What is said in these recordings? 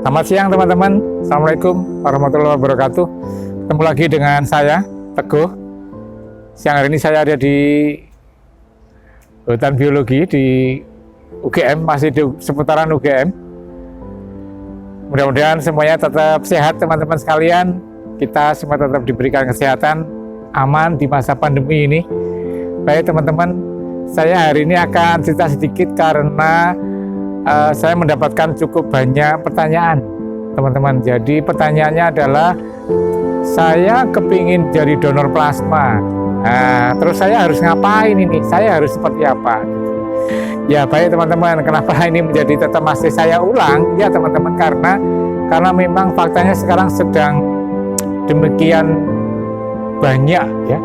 Selamat siang teman-teman. Assalamualaikum warahmatullahi wabarakatuh. Ketemu lagi dengan saya, Teguh. Siang hari ini saya ada di hutan biologi di UGM, masih di seputaran UGM. Mudah-mudahan semuanya tetap sehat teman-teman sekalian. Kita semua tetap diberikan kesehatan, aman di masa pandemi ini. Baik teman-teman, saya hari ini akan cerita sedikit karena saya mendapatkan cukup banyak pertanyaan teman-teman. Jadi pertanyaannya adalah saya kepingin jadi donor plasma. Nah, terus saya harus ngapain ini? Saya harus seperti apa? Ya baik teman-teman, kenapa ini menjadi tetap masih saya ulang? Ya teman-teman, karena memang faktanya sekarang sedang demikian banyak ya,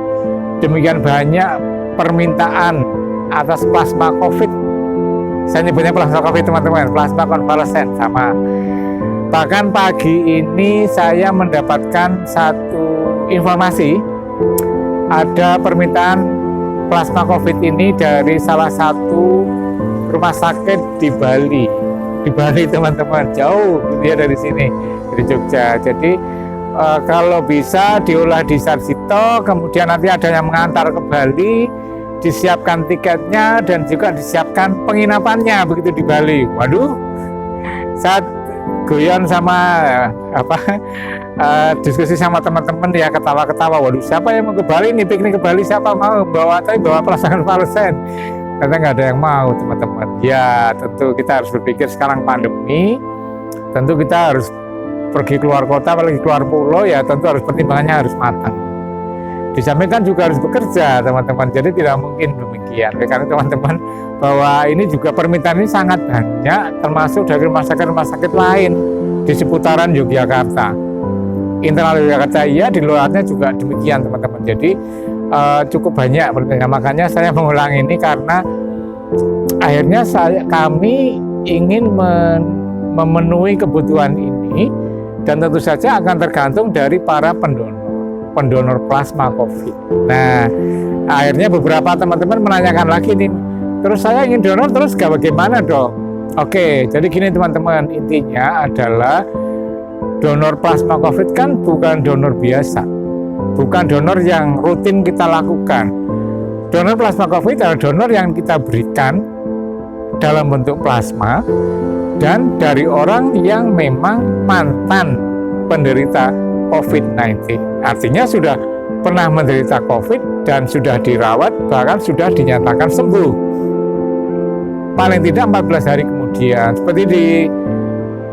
demikian banyak permintaan atas plasma COVID. Saya nyebutnya plasma COVID teman-teman, plasma konvalesen sama. Bahkan pagi ini saya mendapatkan satu informasi, ada permintaan plasma COVID ini dari salah satu rumah sakit di Bali. Di Bali teman-teman, jauh gitu ya dari sini, dari Jogja. Jadi kalau bisa diolah di Sarjito, kemudian nanti ada yang mengantar ke Bali, disiapkan tiketnya dan juga disiapkan penginapannya begitu di Bali. Waduh, saat guyon sama diskusi sama teman-teman ya, ketawa-ketawa. Waduh, siapa yang mau ke Bali nih, piknik ke Bali, siapa mau bawa plasma konvalesen? Ternyata nggak ada yang mau teman-teman. Ya tentu kita harus berpikir sekarang pandemi, tentu kita harus pergi keluar kota, apalagi keluar pulau ya tentu harus pertimbangannya harus matang. Di samping kan juga harus bekerja teman-teman, jadi tidak mungkin demikian. Karena teman-teman bahwa ini juga permintaan ini sangat banyak, termasuk dari rumah sakit lain di seputaran Yogyakarta. Internal Yogyakarta iya, di luarnya juga demikian teman-teman. Jadi cukup banyak permintaan. Makanya saya mengulang ini karena akhirnya kami ingin memenuhi kebutuhan ini, dan tentu saja akan tergantung dari para pendonor plasma COVID. Nah, akhirnya beberapa teman-teman menanyakan lagi nih, terus saya ingin donor, terus bagaimana dong? Oke, jadi gini teman-teman, intinya adalah donor plasma COVID kan bukan donor biasa, bukan donor yang rutin kita lakukan. Donor plasma COVID adalah donor yang kita berikan dalam bentuk plasma dan dari orang yang memang mantan penderita COVID-19. Artinya sudah pernah menderita COVID dan sudah dirawat, bahkan sudah dinyatakan sembuh. Paling tidak 14 hari kemudian. Seperti di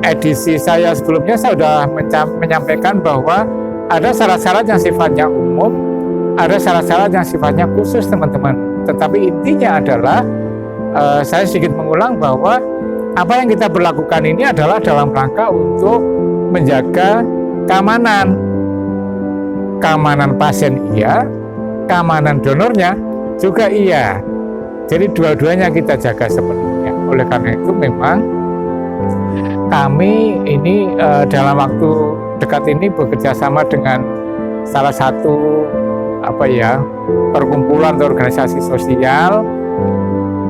edisi saya sebelumnya, saya sudah menyampaikan bahwa ada syarat-syarat yang sifatnya umum, ada syarat-syarat yang sifatnya khusus teman-teman. Tetapi intinya adalah, saya sedikit mengulang bahwa apa yang kita berlakukan ini adalah dalam rangka untuk menjaga keamanan pasien iya, keamanan donornya juga iya. Jadi dua-duanya kita jaga sepenuhnya. Oleh karena itu memang kami ini dalam waktu dekat ini bekerja sama dengan salah satu perkumpulan atau organisasi sosial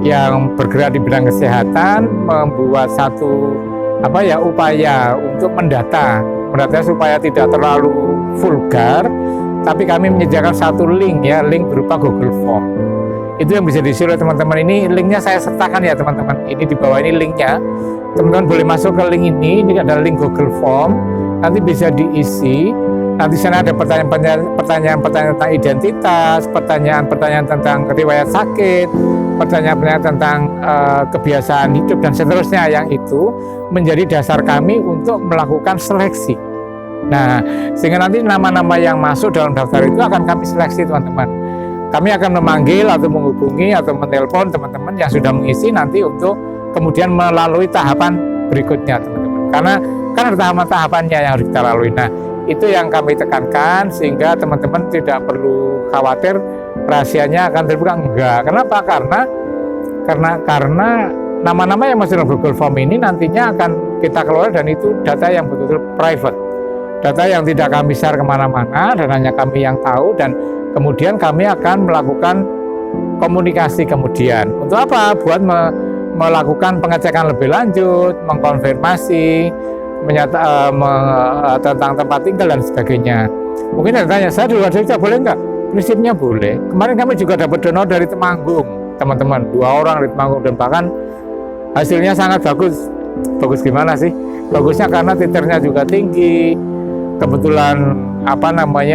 yang bergerak di bidang kesehatan, membuat satu upaya untuk mendata supaya tidak terlalu vulgar, tapi kami menyediakan satu link berupa Google Form. Itu yang bisa diisi oleh teman-teman. Ini linknya saya sertakan ya teman-teman. Ini di bawah ini linknya. Teman-teman boleh masuk ke link ini ada link Google Form. Nanti bisa diisi. Nanti sana ada pertanyaan tentang identitas, pertanyaan tentang riwayat sakit, pertanyaan tentang kebiasaan hidup dan seterusnya, yang itu menjadi dasar kami untuk melakukan seleksi. Nah, sehingga nanti nama-nama yang masuk dalam daftar itu akan kami seleksi teman-teman. Kami akan memanggil atau menghubungi atau menelpon teman-teman yang sudah mengisi nanti untuk kemudian melalui tahapan berikutnya teman-teman. Karena kan ada tahapan-tahapannya yang harus kita lalui. Nah, itu yang kami tekankan sehingga teman-teman tidak perlu khawatir rahasianya akan terbuka. Enggak. Kenapa? Karena nama-nama yang masuk dalam Google Form ini nantinya akan kita kelola, dan itu data yang betul-betul private, data yang tidak kami share kemana-mana dan hanya kami yang tahu, dan kemudian kami akan melakukan komunikasi kemudian. Untuk apa? Buat melakukan pengecekan lebih lanjut, mengkonfirmasi, tentang tempat tinggal dan sebagainya. Mungkin ada tanya, saya di luar Jogja boleh nggak? Prinsipnya boleh. Kemarin kami juga dapat donor dari Temanggung, teman-teman, 2 orang dari Temanggung, dan bahkan hasilnya sangat bagus. Bagus gimana sih? Bagusnya karena titernya juga tinggi, kebetulan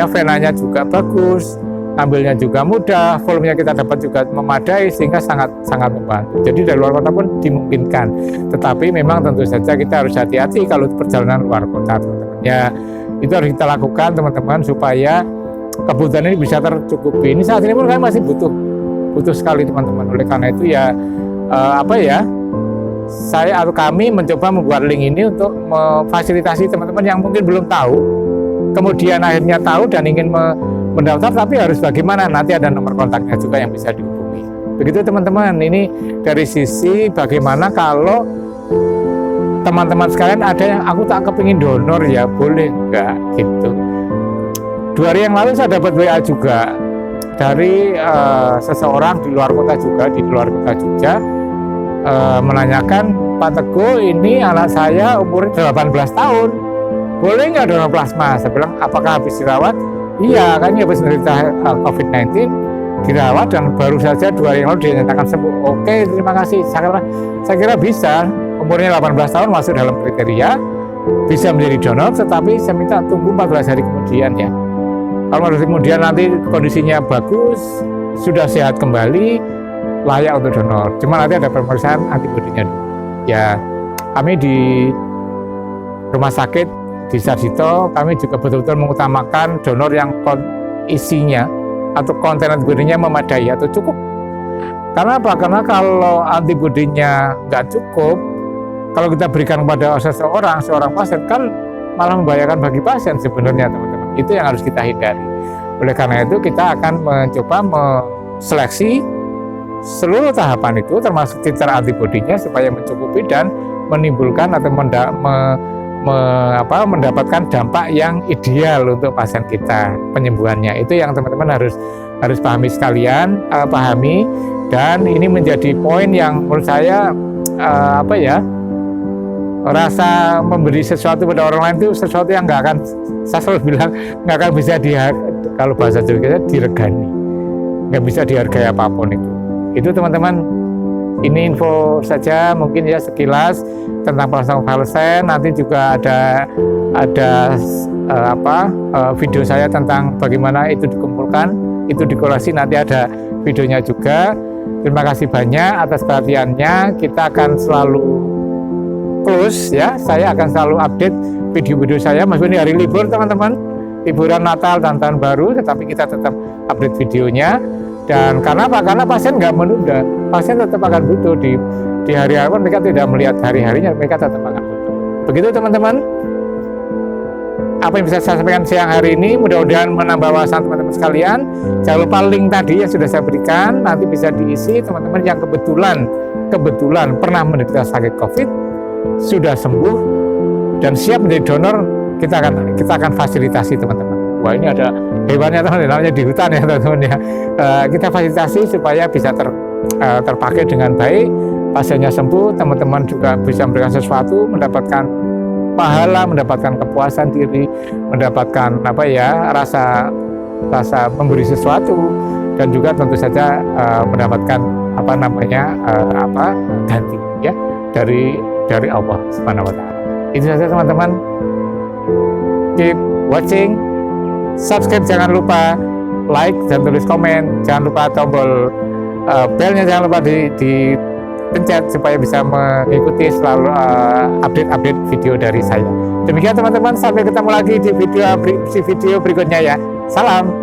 venanya juga bagus, ambilnya juga mudah, volumenya kita dapat juga memadai, sehingga sangat membantu. Jadi dari luar kota pun dimungkinkan, tetapi memang tentu saja kita harus hati-hati kalau perjalanan luar kota, teman-teman. Ya, itu harus kita lakukan, teman-teman, supaya kebutuhan ini bisa tercukupi. Ini saat ini pun kami masih butuh sekali, teman-teman. Oleh karena itu ya saya atau kami mencoba membuat link ini untuk memfasilitasi teman-teman yang mungkin belum tahu, kemudian akhirnya tahu dan ingin mendaftar, tapi harus bagaimana, nanti ada nomor kontaknya juga yang bisa dihubungi. Begitu, teman-teman. Ini dari sisi bagaimana kalau teman-teman sekalian ada yang aku tak kepingin donor, ya boleh enggak gitu. 2 hari yang lalu saya dapat WA juga dari seseorang di luar kota juga, di luar kota Jogja, menanyakan, Pak Teguh, ini anak saya umurnya 18 tahun, boleh nggak donor plasma? Saya bilang, apakah habis dirawat? Iya, kan habis menderita COVID-19, dirawat dan baru saja 2 hari yang lalu dinyatakan sembuh. Oke, terima kasih. Saya kira bisa, umurnya 18 tahun masuk dalam kriteria, bisa menjadi donor, tetapi saya minta tunggu 14 hari kemudian ya. Kalau 14 hari kemudian nanti kondisinya bagus, sudah sehat kembali, layak untuk donor. Cuma nanti ada pemeriksaan antibodinya dulu. Ya, kami di rumah sakit di Sarjito, kami juga betul-betul mengutamakan donor yang isinya atau konten antibodinya memadai atau cukup. Karena apa? Karena kalau antibodinya nggak cukup, kalau kita berikan kepada seorang pasien, kan malah membahayakan bagi pasien sebenarnya, teman-teman. Itu yang harus kita hindari. Oleh karena itu kita akan mencoba seleksi seluruh tahapan itu, termasuk titer antibodinya, supaya mencukupi dan menimbulkan atau mendapatkan dampak yang ideal untuk pasien kita, penyembuhannya. Itu yang teman-teman harus pahami sekalian, pahami. Dan ini menjadi poin yang menurut saya rasa memberi sesuatu pada orang lain itu sesuatu yang nggak akan, saya selalu bilang, nggak akan bisa kalau bahasa Jawa diregani, nggak bisa dihargai apapun itu. Itu, teman-teman, ini info saja mungkin ya sekilas tentang plasma konvalesen. Nanti juga ada video saya tentang bagaimana itu dikumpulkan, itu dikolasi, nanti ada videonya juga. Terima kasih banyak atas perhatiannya. Kita akan selalu close ya, saya akan selalu update video-video saya meskipun ini hari libur, teman-teman, liburan Natal dan Tahun Baru, tetapi kita tetap update videonya. Dan karena apa? Karena pasien nggak menunda, pasien tetap akan butuh di hari-hari, mereka tidak melihat hari-harinya, mereka tetap akan butuh. Begitu, teman-teman, apa yang bisa saya sampaikan siang hari ini, mudah-mudahan menambah wawasan teman-teman sekalian. Jangan lupa link tadi yang sudah saya berikan, nanti bisa diisi teman-teman yang kebetulan pernah menderita sakit COVID, sudah sembuh dan siap menjadi donor. Kita akan fasilitasi, teman-teman. Wah, ini ada hewannya, teman-teman, namanya di hutan ya, teman-teman ya. Kita fasilitasi supaya bisa terpakai dengan baik, pasiennya sembuh, teman-teman juga bisa memberikan sesuatu, mendapatkan pahala, mendapatkan kepuasan diri, mendapatkan rasa memberi sesuatu, dan juga tentu saja mendapatkan ganti ya dari Allah Subhanahu wa taala. Itu saja, teman-teman. Keep watching, subscribe jangan lupa, like dan tulis komen, jangan lupa tombol belnya jangan lupa dipencet supaya bisa mengikuti selalu update video dari saya. Demikian, teman-teman, sampai ketemu lagi di video berikutnya ya. Salam.